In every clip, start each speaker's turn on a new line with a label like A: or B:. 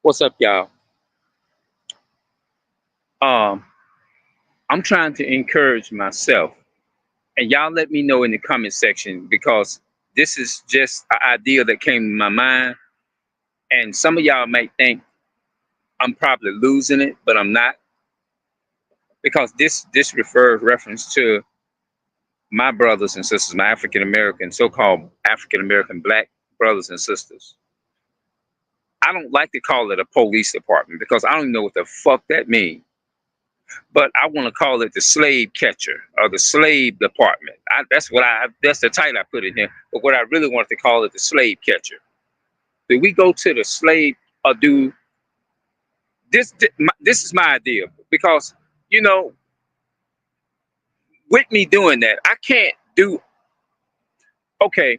A: What's up, y'all? Um, I'm trying to encourage myself, and y'all let me know in the comment section because this is just an idea that came to my mind, and some of y'all might think I'm probably losing it, but I'm not because this refers reference to my brothers and sisters, my African American, so-called African American black brothers and sisters. I don't like to call it a police department because I don't know what the fuck that means. But I want to call it the slave catcher or the slave department. That's the title I put in here. But what I really wanted to call it the slave catcher. Do we go to the slave or do this is my idea because you know with me doing that I can't do okay.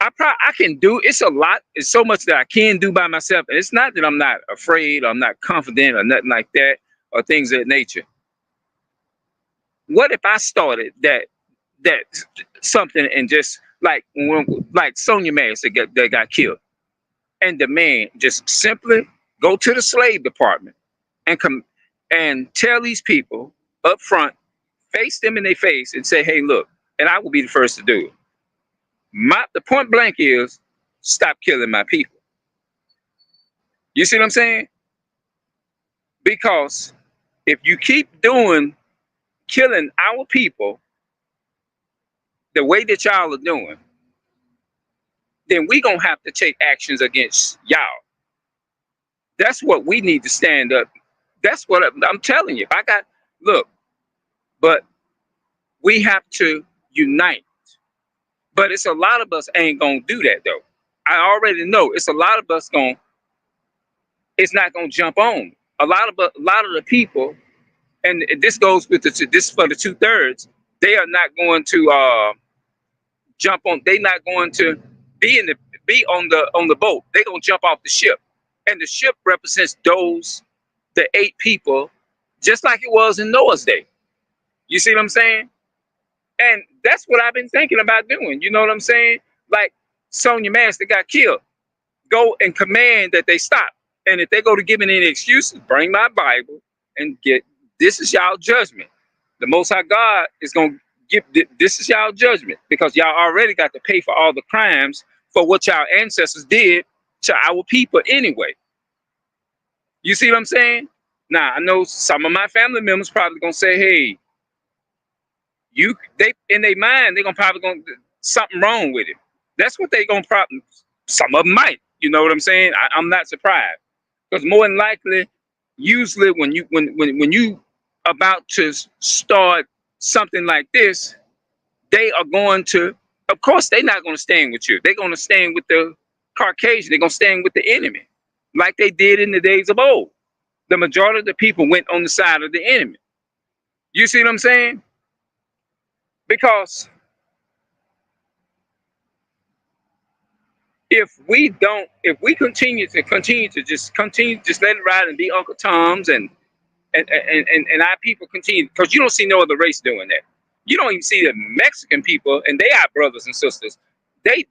A: I can do it's a lot. It's so much that I can do by myself, and it's not that I'm not afraid or I'm not confident or nothing like that or things of that nature. What if I started that something and just like Sonya Mass that got killed, and the man just simply go to the slave department and come and tell these people up front, face them in their face, and say, "Hey, look," and I will be the first to do it. The point blank is stop killing my people. You see what I'm saying? Because if you keep doing killing our people the way that y'all are doing, then we gonna have to take actions against y'all. That's what we need to stand up. That's what I'm telling you. If I got look, but we have to unite. But it's a lot of us ain't gonna do that though. I already know it's a lot of us going. It's not gonna jump on. A lot of the people, and this goes with this for the 2/3. They are not going to jump on. They not going to be in the be on the boat. They gonna jump off the ship, and the ship represents the 8 people, just like it was in Noah's day. You see what I'm saying? And that's what I've been thinking about doing. You know what I'm saying? Like Sonya Master got killed. Go and command that they stop. And if they go to giving any excuses, bring my Bible and get this is y'all judgment. The Most High God is gonna give this is y'all judgment because y'all already got to pay for all the crimes for what y'all ancestors did to our people anyway. You see what I'm saying? Now I know some of my family members probably gonna say, "Hey, they in their mind they're gonna something wrong with it." That's what they gonna probably. Some of them might. You know what I'm saying? I'm not surprised because more than likely, usually when you about to start something like this, they are going to. Of course, they're not going to stand with you. They're going to stand with the Caucasian. They're going to stand with the enemy, like they did in the days of old. The majority of the people went on the side of the enemy. You see what I'm saying? Because if we continue to just let it ride and be Uncle Toms and our people continue, because you don't see no other race doing that. You don't even see the Mexican people, and they are brothers and sisters. They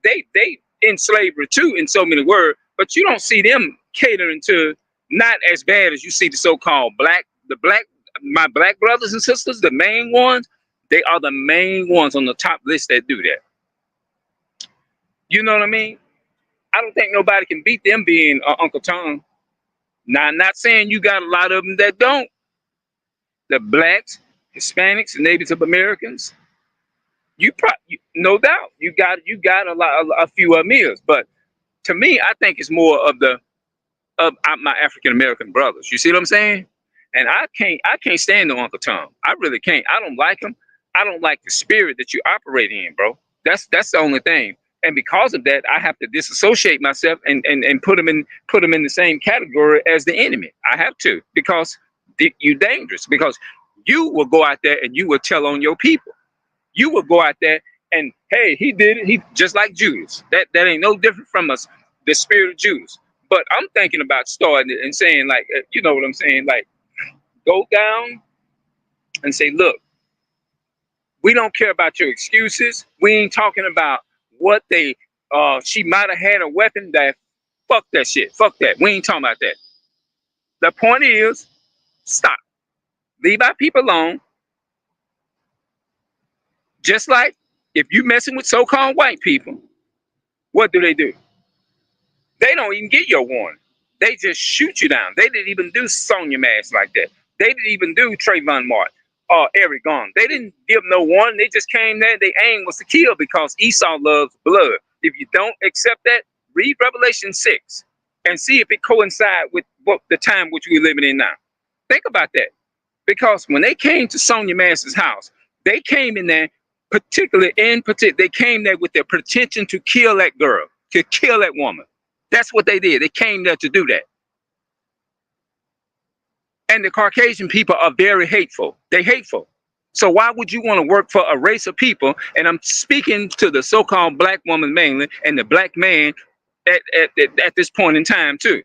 A: in slavery too, in so many words, but you don't see them catering to not as bad as you see the so-called my black brothers and sisters, the main ones. They are the main ones on the top list that do that. You know what I mean? I don't think nobody can beat them being Uncle Tom. Now, I'm not saying you got a lot of them that don't. The blacks, Hispanics, and Native Americans, no doubt, you got a few of them is. But to me, I think it's more of my African American brothers. You see what I'm saying? And I can't stand no Uncle Tom. I really can't. I don't like him. I don't like the spirit that you operate in, bro. That's the only thing. And because of that, I have to disassociate myself and put them in the same category as the enemy. I have to because you're dangerous. Because you will go out there and you will tell on your people. You will go out there and hey, he did it. He just like Judas. That ain't no different from us. The spirit of Judas. But I'm thinking about starting it and saying like, you know what I'm saying? Like, go down and say, look, we don't care about your excuses. We ain't talking about what she might have had a weapon that Fuck that shit. Fuck that. We ain't talking about that. The point is, stop. Leave our people alone. Just like if you messing with so-called white people, what do? They don't even get your warning. They just shoot you down. They didn't even do Sonya Mass like that. They didn't even do Trayvon Martin or Eric Garner. They didn't give no warning. They just came there. Their aim was to kill because Esau loves blood. If you don't accept that, read Revelation 6 and see if it coincides with what the time which we're living in now. Think about that. Because when they came to Sonya Mass's house, they came in there, they came there with their pretension to kill that girl, to kill that woman. That's what they did. They came there to do that. And the Caucasian people are very hateful. They're hateful. So why would you want to work for a race of people? And I'm speaking to the so-called black woman mainly and the black man at this point in time too.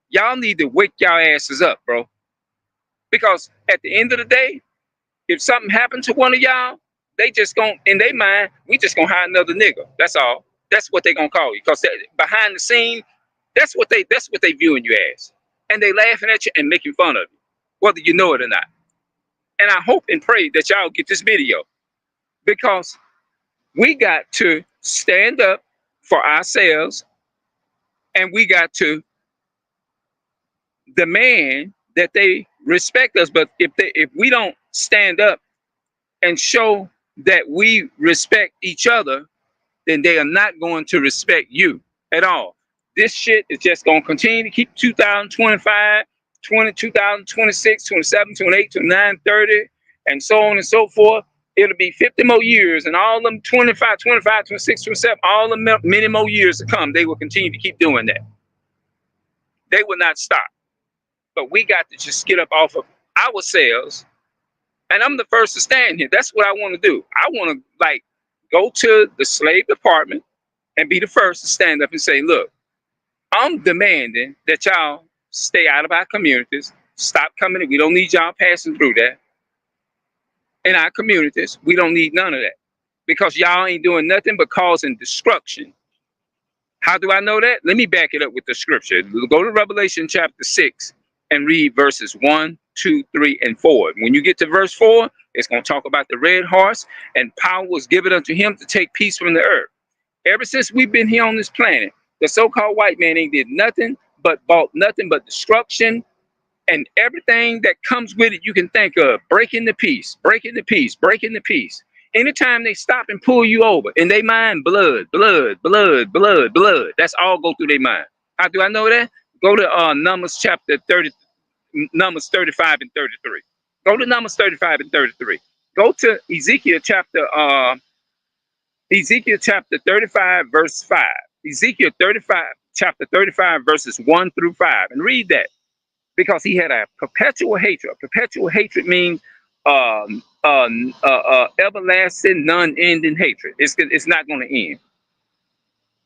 A: Y'all need to wake y'all asses up, bro. Because at the end of the day, if something happened to one of y'all, they just gonna, in their mind, we just gonna hire another nigga. That's all. That's what they gonna call you. Because behind the scene, that's what they viewing you as. And they laughing at you and making fun of you, whether you know it or not. And I hope and pray that y'all get this video, because we got to stand up for ourselves, and we got to demand that they respect us. But if we don't stand up and show that we respect each other, then they are not going to respect you at all. This shit is just going to continue to keep 2025, 2026, 27, 28, 29, 30, and so on and so forth. It'll be 50 more years, and all them 25, 25, 26, 27, all the many more years to come, they will continue to keep doing that. They will not stop. But we got to just get up off of ourselves. And I'm the first to stand here. That's what I want to do. I want to go to the slave department and be the first to stand up and say, look, I'm demanding that y'all stay out of our communities. Stop coming in. We don't need y'all passing through that. In our communities, we don't need none of that. Because y'all ain't doing nothing but causing destruction. How do I know that? Let me back it up with the scripture. Go to Revelation chapter 6 and read verses 1, 2, 3, and 4. When you get to verse 4, it's going to talk about the red horse, and power was given unto him to take peace from the earth. Ever since we've been here on this planet, the so-called white man ain't did nothing but bought nothing but destruction and everything that comes with it you can think of. Breaking the peace, breaking the peace, breaking the peace. Anytime they stop and pull you over, in their mind, blood, blood, blood, blood, blood. That's all go through their mind. How do I know that? Go to Numbers chapter 30, Numbers 35 and 33. Go to Numbers 35 and 33. Go to Ezekiel chapter 35, verse 5. Ezekiel 35, chapter 35, verses 1 through 5, and read that. Because he had a perpetual hatred. Perpetual hatred means everlasting, non-ending hatred. It's not going to end.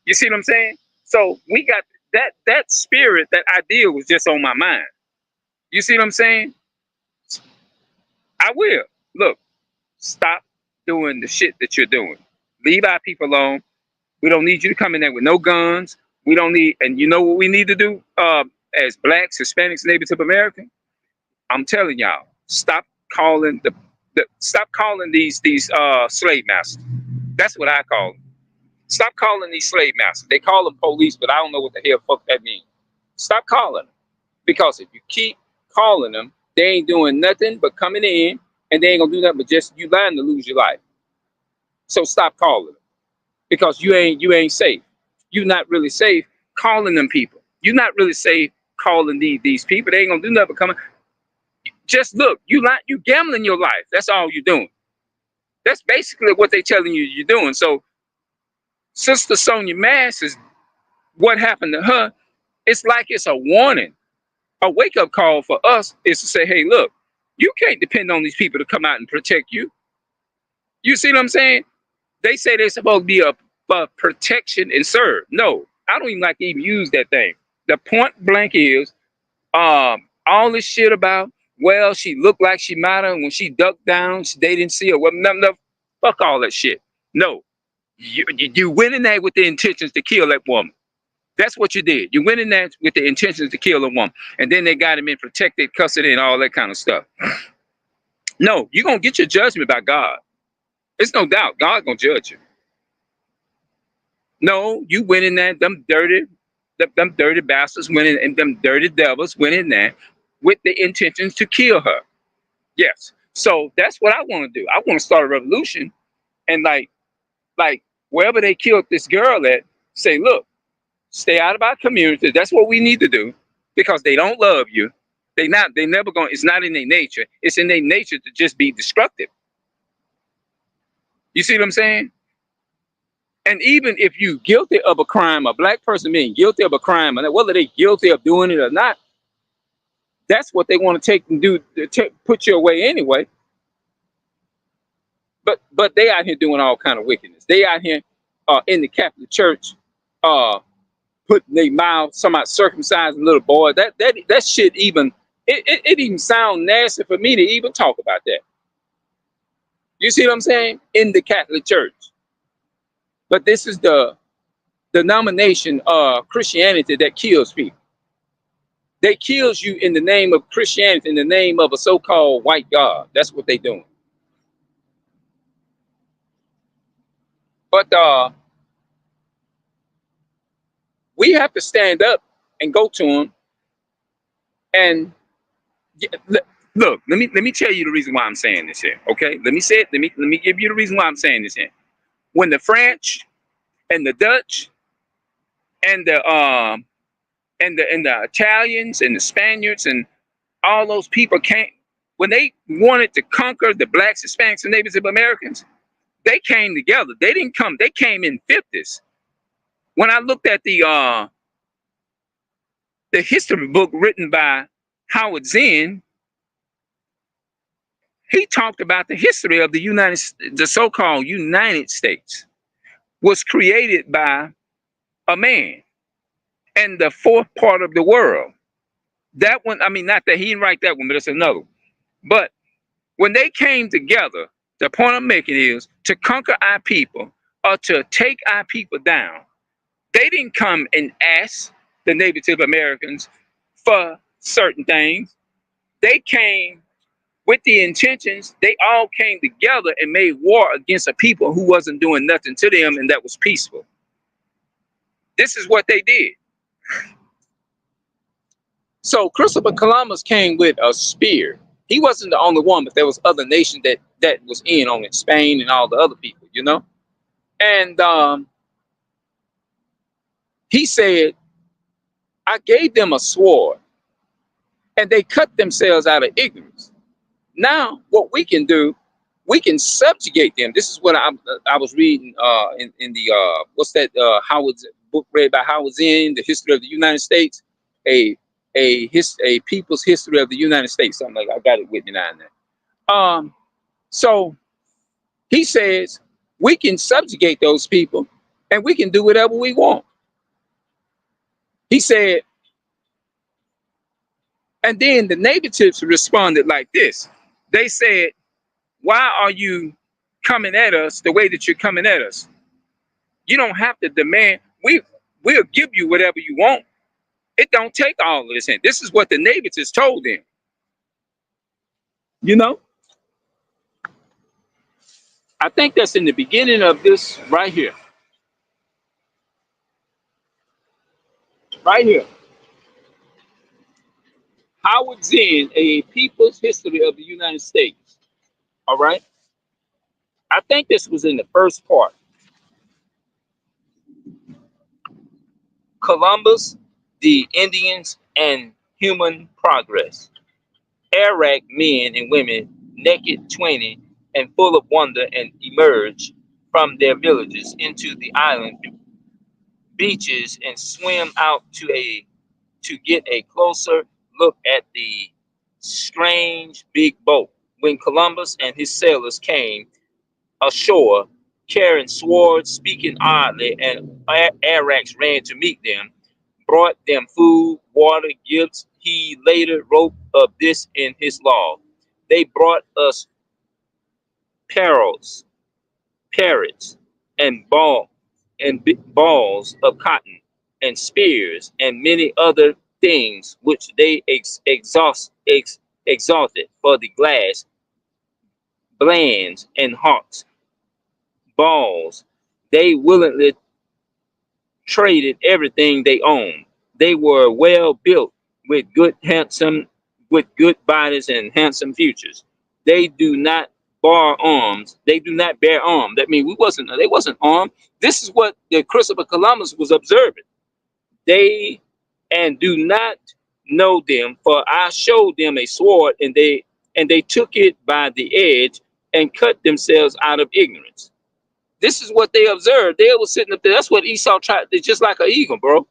A: You see what I'm saying? So we got that spirit, that idea was just on my mind. You see what I'm saying? I will. Look, stop doing the shit that you're doing. Leave our people alone. We don't need you to come in there with no guns. We don't need, and you know what we need to do as blacks, Hispanics, Native American? I'm telling y'all, stop calling these slave masters. That's what I call them. Stop calling these slave masters. They call them police, but I don't know what the hell fuck that means. Stop calling them. Because if you keep calling them, they ain't doing nothing but coming in, and they ain't gonna do nothing but just you lying to lose your life. So stop calling them. Because you ain't safe. You're not really safe calling them people. You're not really safe calling these people. They ain't gonna do nothing but come. Just look, you gambling your life. That's all you're doing. That's basically what they telling you you're doing. So Sister Sonya Mass, is what happened to her. It's like it's a warning. A wake-up call for us is to say, hey, look, you can't depend on these people to come out and protect you. You see what I'm saying? They say they're supposed to be a protection and serve. No, I don't even like to even use that thing. The point blank is all this shit about, well, she looked like she might have, when she ducked down, they didn't see her. Well, no, fuck all that shit. No, you went in there with the intentions to kill that woman. That's what you did. You went in there with the intentions to kill a woman, and then they got him in protected custody and all that kind of stuff. No, you're gonna get your judgment by God. There's no doubt. God's gonna judge you. No, you went in there, them dirty bastards went in, and them dirty devils went in there with the intentions to kill her. Yes. So that's what I want to do. I want to start a revolution, and like wherever they killed this girl at, say, look, stay out of our community. That's what we need to do, because they don't love you. They never going, it's not in their nature. It's in their nature to just be destructive. You see what I'm saying? And even if you guilty of a crime, a black person being guilty of a crime, and whether they guilty of doing it or not, that's what they want to take and do, to put you away anyway. But they out here doing all kind of wickedness. They out here in the Catholic Church, putting their mouth, somebody circumcising little boy. That shit even it even sound nasty for me to even talk about that. You see what I'm saying? In the Catholic Church. But this is the denomination of Christianity that kills people. They kills you in the name of Christianity, in the name of a so-called white God. That's what they doing. But we have to stand up and go to them. And look, let me tell you the reason why I'm saying this here. Okay, let me say it. Let me give you the reason why I'm saying this here. When the French and the Dutch and the Italians and the Spaniards and all those people came, when they wanted to conquer the blacks, Hispanics, and Native Americans, they came together. They didn't come. They came in fifties. When I looked at the history book written by Howard Zinn, he talked about the history of the so-called United States was created by a man, and the fourth part of the world. That one, I mean, not that he didn't write that one, but it's another one. But when they came together, the point I'm making is to conquer our people or to take our people down. They didn't come and ask the Native Americans for certain things. They came with the intentions. They all came together and made war against a people who wasn't doing nothing to them, and that was peaceful. This is what they did. So Christopher Columbus came with a spear. He wasn't the only one, but there was other nations that was in on it, Spain and all the other people, you know. And he said, I gave them a sword, and they cut themselves out of ignorance. Now, what we can do, we can subjugate them. This is what I was reading in the what's that Howard's book read by Howard Zinn, The History of the United States, a people's history of the United States, something like that. I got it with me now and then. So he says we can subjugate those people, and we can do whatever we want. He said, and then the natives responded like this. They said, why are you coming at us the way that you're coming at us? You don't have to demand. We'll give you whatever you want. It don't take all of this. And this is what the natives told them. You know, I think that's in the beginning of this right here. Right here. Howard Zinn, A People's History of the United States. All right. I think this was in the first part. Columbus, the Indians, and human progress. Iraq men and women, naked 20 and full of wonder, and emerge from their villages into the island beaches and swim out to get a closer look at the strange big boat. When Columbus and his sailors came ashore, carrying swords, speaking oddly, and Iraqs ran to meet them, brought them food, water, gifts. He later wrote of this in his law. They brought us parrots, and balls of cotton, and spears and many other things which they exalted for the glass, blands and hawks, balls. They willingly traded everything they owned. They were well built with with good bodies and handsome futures. They do not bar arms. They do not bear arms. That means they wasn't armed. This is what the Christopher Columbus was observing. They and do not know them, for I showed them a sword, and they took it by the edge and cut themselves out of ignorance. This is what they observed. They were sitting up there. That's what Esau tried. They're just like an eagle, bro.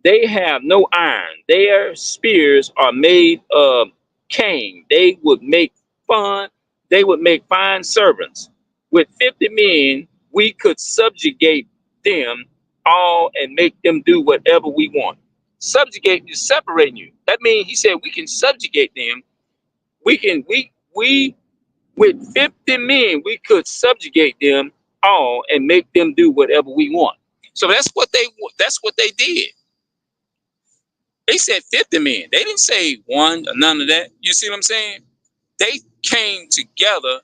A: They have no iron. Their spears are made of cane. They would make fun. They would make fine servants. With 50 men, we could subjugate them all and make them do whatever we want. Subjugate is separating you. That means he said we can subjugate them. We with 50 men, we could subjugate them all and make them do whatever we want. So that's what they did. They said 50 men. They didn't say one or none of that. You see what I'm saying? They came together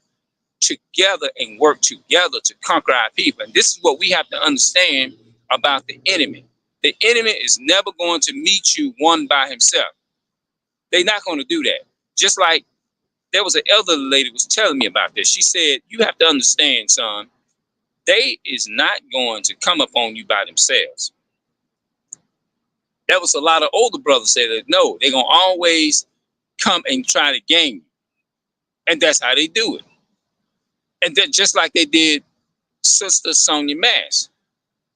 A: and worked together to conquer our people. And this is what we have to understand about the enemy. The enemy is never going to meet you one by himself. They're not going to do that. Just like there was an elderly lady was telling me about this. She said, you have to understand, son, they is not going to come up on you by themselves. There was a lot of older brothers say that no, they're gonna always come and try to gang you. And that's how they do it. And then just like they did Sister Sonia Mass.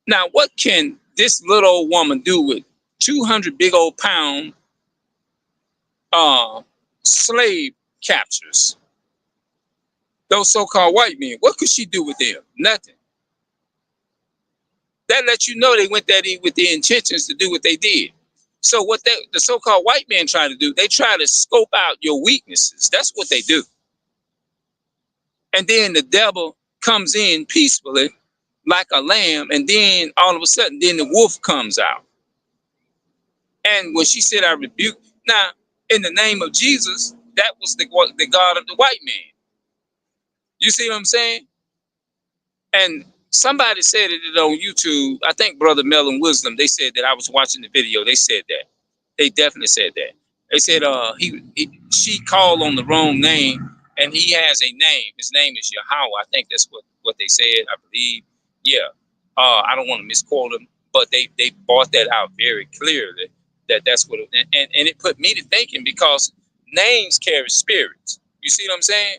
A: Now, what can this little old woman do with 200 big old pound slave captures? Those so-called white men, what could she do with them? Nothing. That lets you know they went that in with the intentions to do what they did. So what the so-called white men try to do, they try to scope out your weaknesses. That's what they do. And then the devil comes in peacefully like a lamb, and then all of a sudden, then the wolf comes out. And when she said, I rebuke, now, in the name of Jesus, that was the God of the white man. You see what I'm saying? And somebody said it on YouTube. I think Brother Melon Wisdom, they said that I was watching the video. They said that. They definitely said that. They said she called on the wrong name, and he has a name. His name is Yahweh. I think that's what they said, I believe. Yeah. I don't want to misquote them, but they brought that out very clearly that's what and it put me to thinking, because names carry spirits. You see what I'm saying?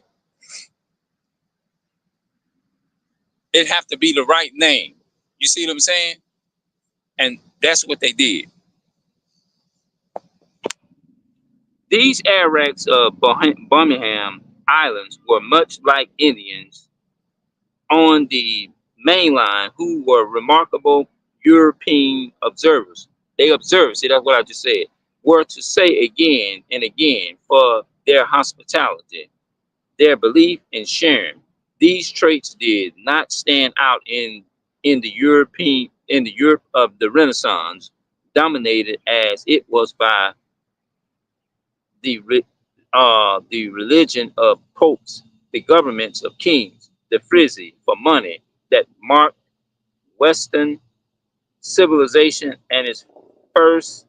A: It have to be the right name. You see what I'm saying? And that's what they did. These Arabs of Birmingham Islands were much like Indians on the mainland who were remarkable European observers. They observed, see, that's what I just said, were to say again and again for their hospitality, their belief in sharing. These traits did not stand out in the Europe of the Renaissance, dominated as it was by the religion of popes, the governments of kings, the frizzy for money that marked Western civilization and its first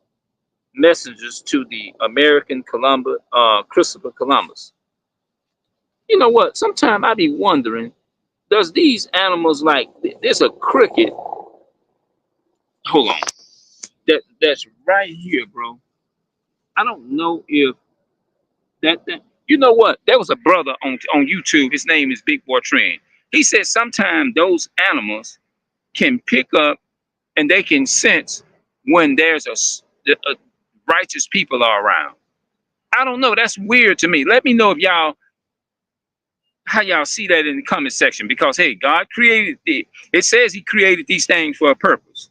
A: messengers to the American Christopher Columbus. You know what? Sometimes I be wondering, does these animals like there's a cricket? Hold on, that's right here, bro. I don't know if that you know what? There was a brother on YouTube. His name is Big Boy Trend. He said sometimes those animals can pick up and they can sense when there's a righteous people are around. I don't know. That's weird to me. Let me know if how y'all see that in the comment section, because hey, God created it says he created these things for a purpose.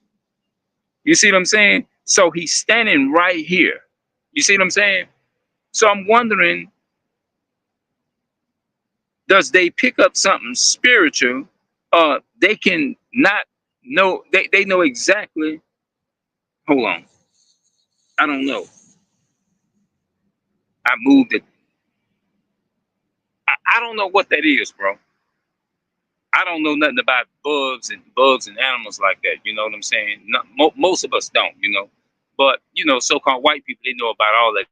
A: You see what I'm saying? So he's standing right here. You see what I'm saying? So I'm wondering, does they pick up something spiritual? They can not know, they know exactly Hold on. I don't know. I moved it. I don't know what that is, bro. I don't know nothing about bugs and animals like that. You know what I'm saying? Not, most of us don't, you know. But you know, so-called white people, they know about all that.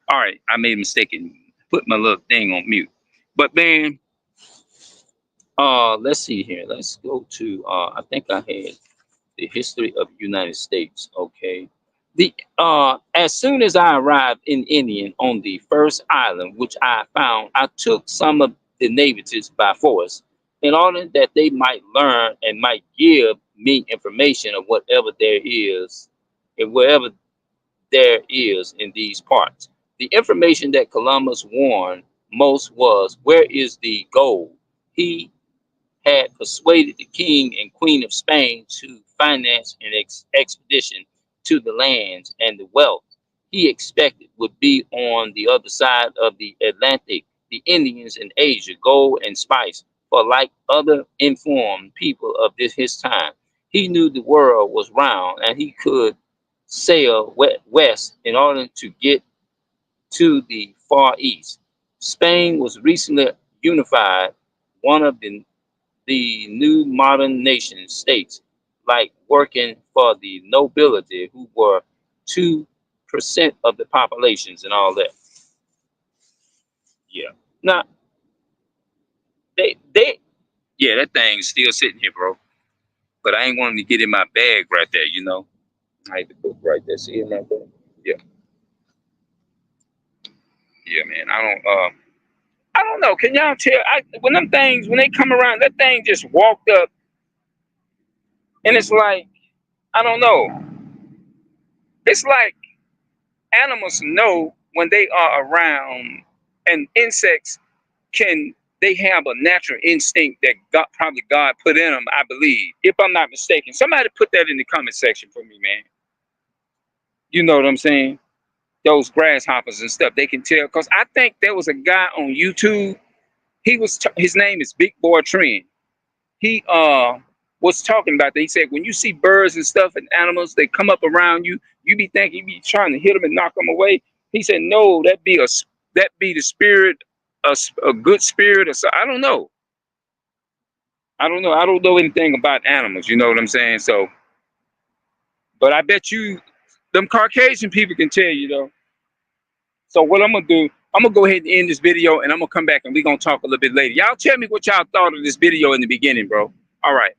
A: All right, I made a mistake and put my little thing on mute. But man, let's see here. Let's go to I think I had the history of the United States. Okay. The as soon as I arrived in Indian on the first island, which I found, I took some of the natives by force in order that they might learn and might give me information of whatever there is and wherever there is in these parts. The information that Columbus warned most was, where is the gold? He had persuaded the king and queen of Spain to finance an expedition to the lands, and the wealth he expected would be on the other side of the Atlantic. The Indians in Asia, gold and spice, for like other informed people of his time, he knew the world was round and he could sail west in order to get to the Far East. Spain was recently unified, one of the new modern nation states, like working for the nobility who were 2% of the populations and all that. Yeah. Now they yeah, that thing's still sitting here, bro. But I ain't wanting to get in my bag right there, you know. I had the book right there. See it right there? Yeah. Yeah, man. I don't know. Can y'all tell when them things when they come around, that thing just walked up and it's like, I don't know. It's like animals know when they are around, and insects can they have a natural instinct that God put in them, I believe, if I'm not mistaken. Somebody put that in the comment section for me, man. You know what I'm saying? Those grasshoppers and stuff, they can tell. Because I think there was a guy on YouTube. His name is Big Boy Trend. He was talking about that. He said when you see birds and stuff and animals, they come up around you. You be thinking you be trying to hit them and knock them away. He said no, that be the spirit, a good spirit or so. I don't know. I don't know. I don't know anything about animals. You know what I'm saying? So, but I bet you, them Caucasian people can tell you though. So what I'm gonna do, I'm gonna go ahead and end this video, and I'm gonna come back and we're gonna talk a little bit later. Y'all tell me what y'all thought of this video in the beginning, bro. All right.